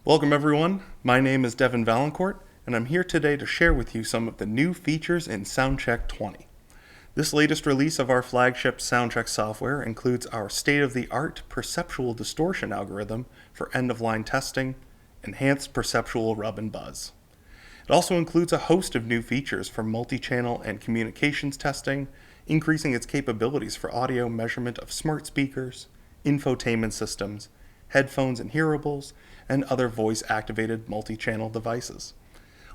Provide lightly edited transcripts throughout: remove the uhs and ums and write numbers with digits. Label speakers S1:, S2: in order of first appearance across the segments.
S1: Welcome everyone, my name is Devin Valancourt, and I'm here today to share with you some of the new features in SoundCheck 20. This latest release of our flagship SoundCheck software includes our state-of-the-art perceptual distortion algorithm for end-of-line testing, enhanced perceptual rub and buzz. It also includes a host of new features for multi-channel and communications testing, increasing its capabilities for audio measurement of smart speakers, infotainment systems, headphones and hearables, and other voice-activated multi-channel devices.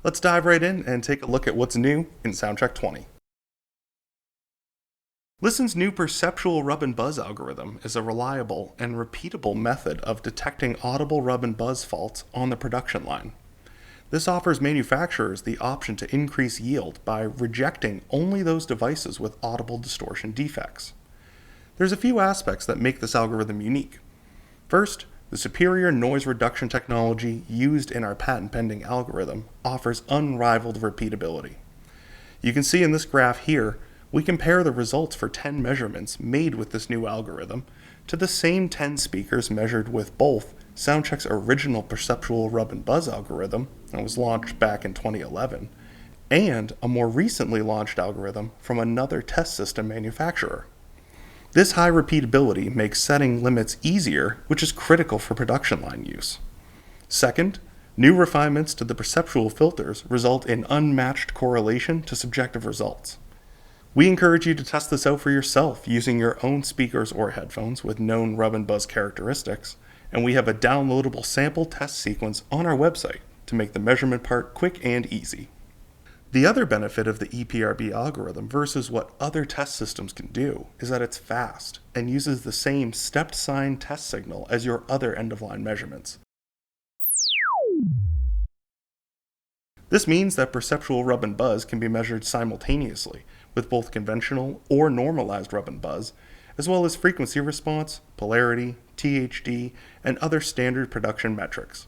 S1: Let's dive right in and take a look at what's new in SoundCheck 20. Listen's new perceptual rub and buzz algorithm is a reliable and repeatable method of detecting audible rub and buzz faults on the production line. This offers manufacturers the option to increase yield by rejecting only those devices with audible distortion defects. There's a few aspects that make this algorithm unique. First, the superior noise reduction technology used in our patent-pending algorithm offers unrivaled repeatability. You can see in this graph here, we compare the results for 10 measurements made with this new algorithm to the same 10 speakers measured with both SoundCheck's original perceptual rub and buzz algorithm, that was launched back in 2011, and a more recently launched algorithm from another test system manufacturer. This high repeatability makes setting limits easier, which is critical for production line use. Second, new refinements to the perceptual filters result in unmatched correlation to subjective results. We encourage you to test this out for yourself using your own speakers or headphones with known rub and buzz characteristics, and we have a downloadable sample test sequence on our website to make the measurement part quick and easy. The other benefit of the EPRB algorithm versus what other test systems can do is that it's fast and uses the same stepped sine test signal as your other end-of-line measurements. This means that perceptual rub and buzz can be measured simultaneously with both conventional or normalized rub and buzz, as well as frequency response, polarity, THD, and other standard production metrics.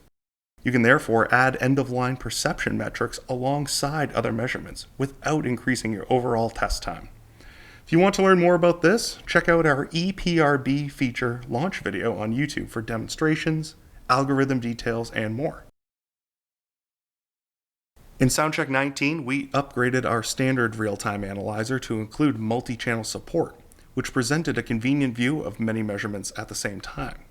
S1: You can therefore add end-of-line perception metrics alongside other measurements without increasing your overall test time. If you want to learn more about this, check out our EPRB feature launch video on YouTube for demonstrations, algorithm details, and more. In SoundCheck 19, we upgraded our standard real-time analyzer to include multi-channel support, which presented a convenient view of many measurements at the same time.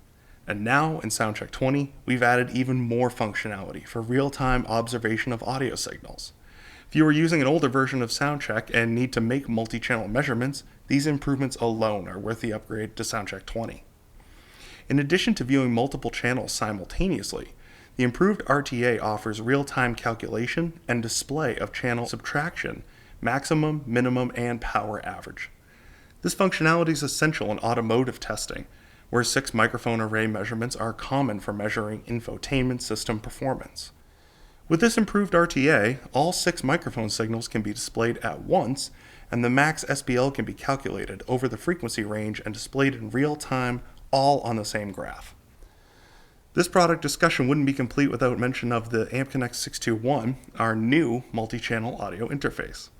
S1: And now, in SoundCheck 20, we've added even more functionality for real-time observation of audio signals. If you are using an older version of SoundCheck and need to make multi-channel measurements, these improvements alone are worth the upgrade to SoundCheck 20. In addition to viewing multiple channels simultaneously, the improved RTA offers real-time calculation and display of channel subtraction, maximum, minimum, and power average. This functionality is essential in automotive testing, where 6 microphone array measurements are common for measuring infotainment system performance. With this improved RTA, all 6 microphone signals can be displayed at once, and the max SPL can be calculated over the frequency range and displayed in real time, all on the same graph. This product discussion wouldn't be complete without mention of the AmpConnect 621, our new multi-channel audio interface.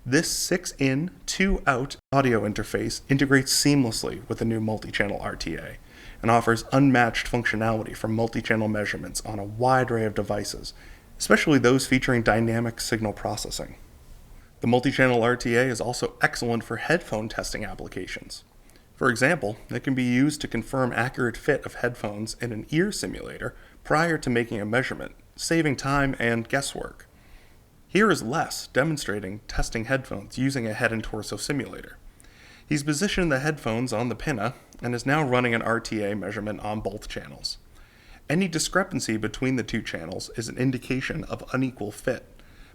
S1: This 6-in, 2-out audio interface integrates seamlessly with the new multi-channel RTA and offers unmatched functionality for multi-channel measurements on a wide array of devices, especially those featuring dynamic signal processing. The multi-channel RTA is also excellent for headphone testing applications. For example, it can be used to confirm accurate fit of headphones in an ear simulator prior to making a measurement, saving time and guesswork. Here is Les demonstrating testing headphones using a head and torso simulator. He's positioned the headphones on the pinna and is now running an RTA measurement on both channels. Any discrepancy between the two channels is an indication of unequal fit.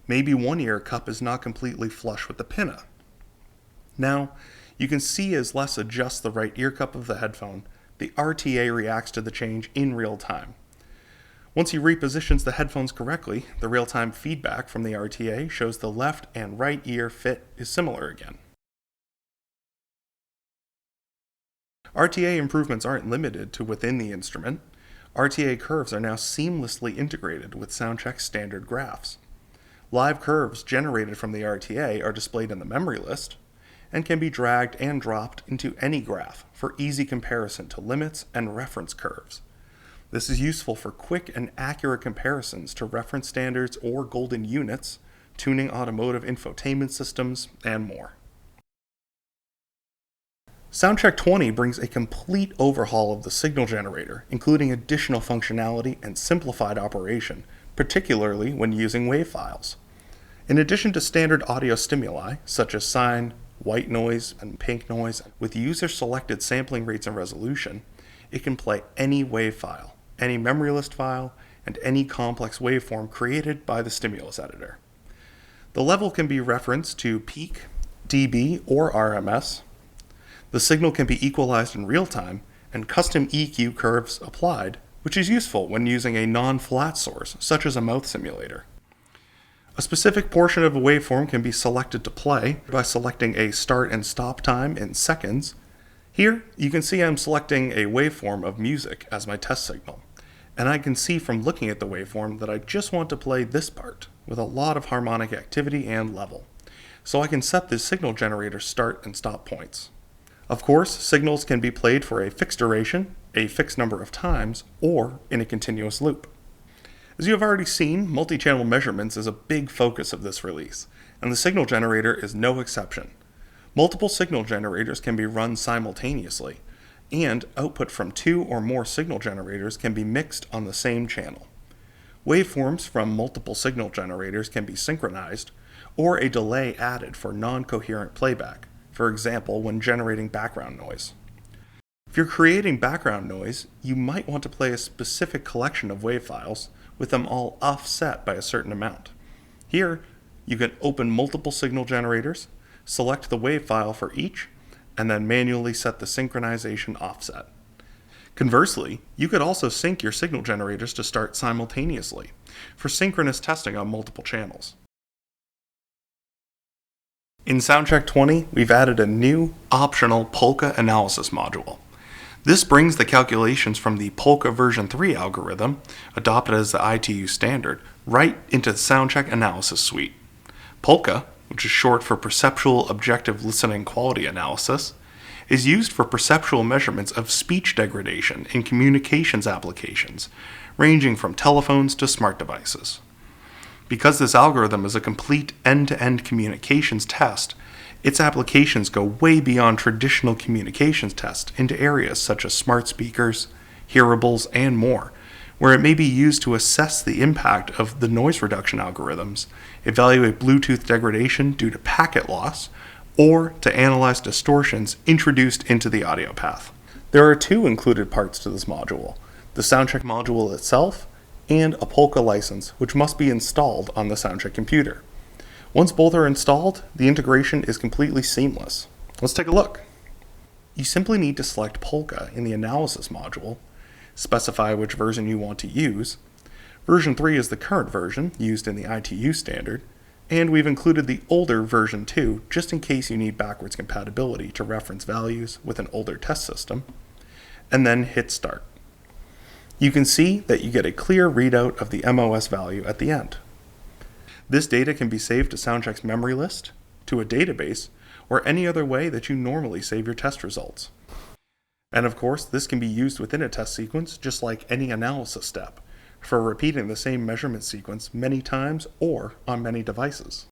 S1: Maybe one ear cup is not completely flush with the pinna. Now, you can see as Les adjusts the right ear cup of the headphone, the RTA reacts to the change in real time. Once he repositions the headphones correctly, the real-time feedback from the RTA shows the left and right ear fit is similar again. RTA improvements aren't limited to within the instrument. RTA curves are now seamlessly integrated with SoundCheck's standard graphs. Live curves generated from the RTA are displayed in the memory list and can be dragged and dropped into any graph for easy comparison to limits and reference curves. This is useful for quick and accurate comparisons to reference standards or golden units, tuning automotive infotainment systems, and more. SoundCheck 20 brings a complete overhaul of the signal generator, including additional functionality and simplified operation, particularly when using WAV files. In addition to standard audio stimuli, such as sine, white noise, and pink noise, with user-selected sampling rates and resolution, it can play any WAV file, any memory list file, and any complex waveform created by the stimulus editor. The level can be referenced to peak, dB, or RMS. The signal can be equalized in real time, and custom EQ curves applied, which is useful when using a non-flat source, such as a mouth simulator. A specific portion of a waveform can be selected to play by selecting a start and stop time in seconds. Here, you can see I'm selecting a waveform of music as my test signal, and I can see from looking at the waveform that I just want to play this part with a lot of harmonic activity and level, so I can set the signal generator start and stop points. Of course, signals can be played for a fixed duration, a fixed number of times, or in a continuous loop. As you have already seen, multi-channel measurements is a big focus of this release, and the signal generator is no exception. Multiple signal generators can be run simultaneously, and output from 2 or more signal generators can be mixed on the same channel. Waveforms from multiple signal generators can be synchronized, or a delay added for non-coherent playback, for example, when generating background noise. If you're creating background noise, you might want to play a specific collection of WAV files with them all offset by a certain amount. Here, you can open multiple signal generators, select the WAV file for each, and then manually set the synchronization offset. Conversely, you could also sync your signal generators to start simultaneously for synchronous testing on multiple channels. In SoundCheck 20, we've added a new, optional POLQA analysis module. This brings the calculations from the POLQA version 3 algorithm, adopted as the ITU standard, right into the SoundCheck analysis suite. POLQA, which is short for Perceptual Objective Listening Quality Analysis, is used for perceptual measurements of speech degradation in communications applications, ranging from telephones to smart devices. Because this algorithm is a complete end-to-end communications test, its applications go way beyond traditional communications tests into areas such as smart speakers, hearables, and more, where it may be used to assess the impact of the noise reduction algorithms, evaluate Bluetooth degradation due to packet loss, or to analyze distortions introduced into the audio path. There are 2 included parts to this module, the SoundCheck module itself and a POLQA license, which must be installed on the SoundCheck computer. Once both are installed, the integration is completely seamless. Let's take a look. You simply need to select POLQA in the analysis module, specify which version you want to use. Version 3 is the current version used in the ITU standard, and we've included the older version 2 just in case you need backwards compatibility to reference values with an older test system, and then hit start. You can see that you get a clear readout of the MOS value at the end. This data can be saved to SoundCheck's memory list, to a database, or any other way that you normally save your test results. And of course, this can be used within a test sequence just like any analysis step, for repeating the same measurement sequence many times or on many devices.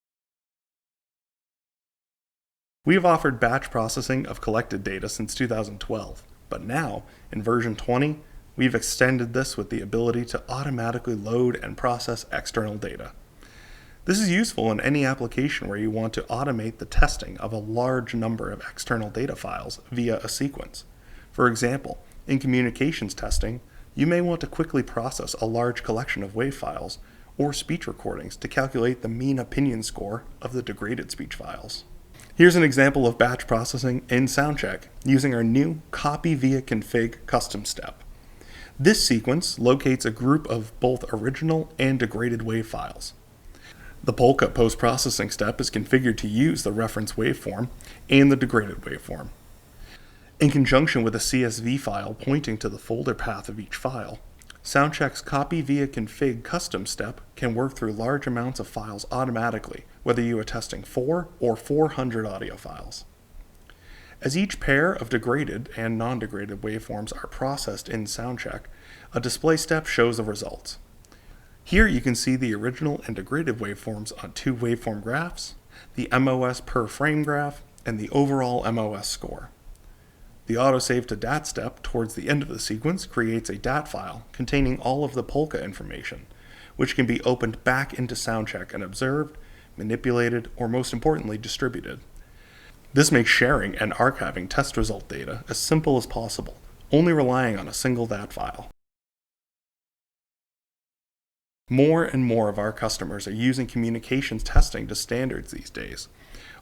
S1: We have offered batch processing of collected data since 2012, but now, in version 20, we've extended this with the ability to automatically load and process external data. This is useful in any application where you want to automate the testing of a large number of external data files via a sequence. For example, in communications testing, you may want to quickly process a large collection of WAV files or speech recordings to calculate the mean opinion score of the degraded speech files. Here's an example of batch processing in SoundCheck using our new copy via config custom step. This sequence locates a group of both original and degraded WAV files. The POLQA post-processing step is configured to use the reference waveform and the degraded waveform. In conjunction with a CSV file pointing to the folder path of each file, SoundCheck's copy via config custom step can work through large amounts of files automatically, whether you are testing 4 or 400 audio files. As each pair of degraded and non-degraded waveforms are processed in SoundCheck, a display step shows the results. Here you can see the original and degraded waveforms on two waveform graphs, the MOS per frame graph, and the overall MOS score. The autosave to DAT step towards the end of the sequence creates a DAT file containing all of the POLQA information, which can be opened back into SoundCheck and observed, manipulated, or most importantly, distributed. This makes sharing and archiving test result data as simple as possible, only relying on a single DAT file. More and more of our customers are using communications testing to standards these days,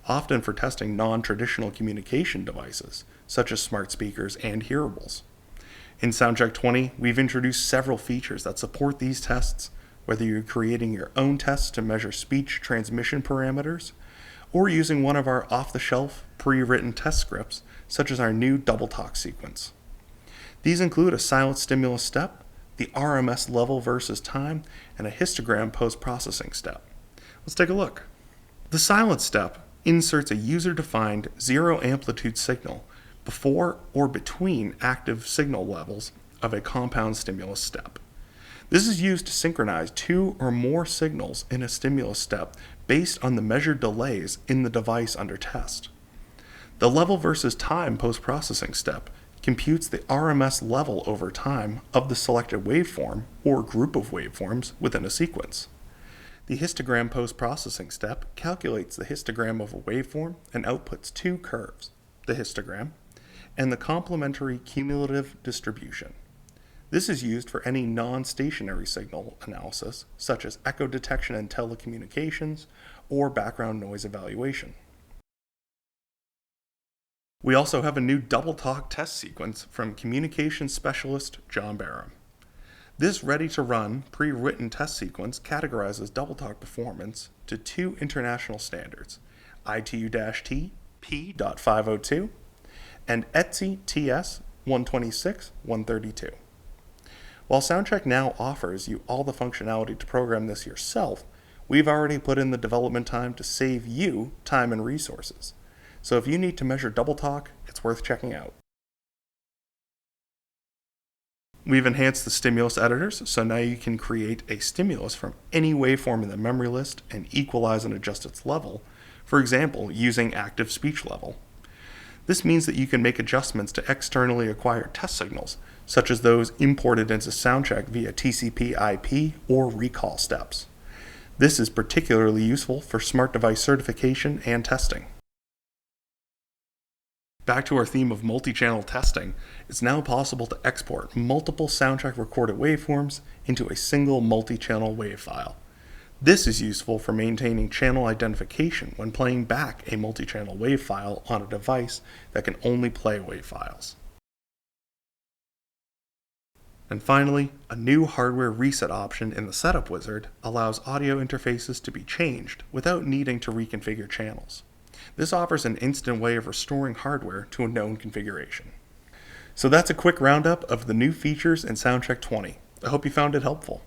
S1: often for testing non-traditional communication devices, such as smart speakers and hearables. In SoundCheck 20, we've introduced several features that support these tests, whether you're creating your own tests to measure speech transmission parameters, or using one of our off-the-shelf, pre-written test scripts, such as our new Doubletalk sequence. These include a silent stimulus step, the RMS level versus time, and a histogram post-processing step. Let's take a look. The silent step inserts a user-defined zero amplitude signal before or between active signal levels of a compound stimulus step. This is used to synchronize two or more signals in a stimulus step based on the measured delays in the device under test. The level versus time post-processing step computes the RMS level over time of the selected waveform or group of waveforms within a sequence. The histogram post-processing step calculates the histogram of a waveform and outputs two curves, the histogram and the complementary cumulative distribution. This is used for any non-stationary signal analysis, such as echo detection in telecommunications or background noise evaluation. We also have a new Doubletalk test sequence from communications specialist John Barham. This ready-to-run, pre-written test sequence categorizes Doubletalk performance to two international standards, ITU-T P.502 and ETSI TS 126-132. While SoundCheck now offers you all the functionality to program this yourself, we've already put in the development time to save you time and resources. So if you need to measure Doubletalk, it's worth checking out. We've enhanced the stimulus editors, so now you can create a stimulus from any waveform in the memory list and equalize and adjust its level, for example, using active speech level. This means that you can make adjustments to externally acquired test signals, such as those imported into SoundCheck via TCP/IP or recall steps. This is particularly useful for smart device certification and testing. Back to our theme of multi-channel testing, it's now possible to export multiple SoundCheck recorded waveforms into a single multi-channel wave file. This is useful for maintaining channel identification when playing back a multi-channel wave file on a device that can only play wave files. And finally, a new hardware reset option in the setup wizard allows audio interfaces to be changed without needing to reconfigure channels. This offers an instant way of restoring hardware to a known configuration. So that's a quick roundup of the new features in SoundCheck 20. I hope you found it helpful.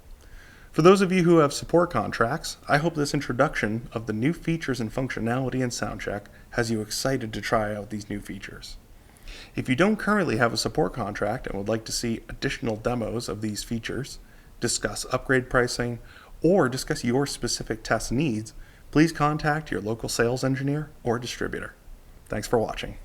S1: For those of you who have support contracts, I hope this introduction of the new features and functionality in SoundCheck has you excited to try out these new features. If you don't currently have a support contract and would like to see additional demos of these features, discuss upgrade pricing, or discuss your specific test needs, please contact your local sales engineer or distributor. Thanks for watching.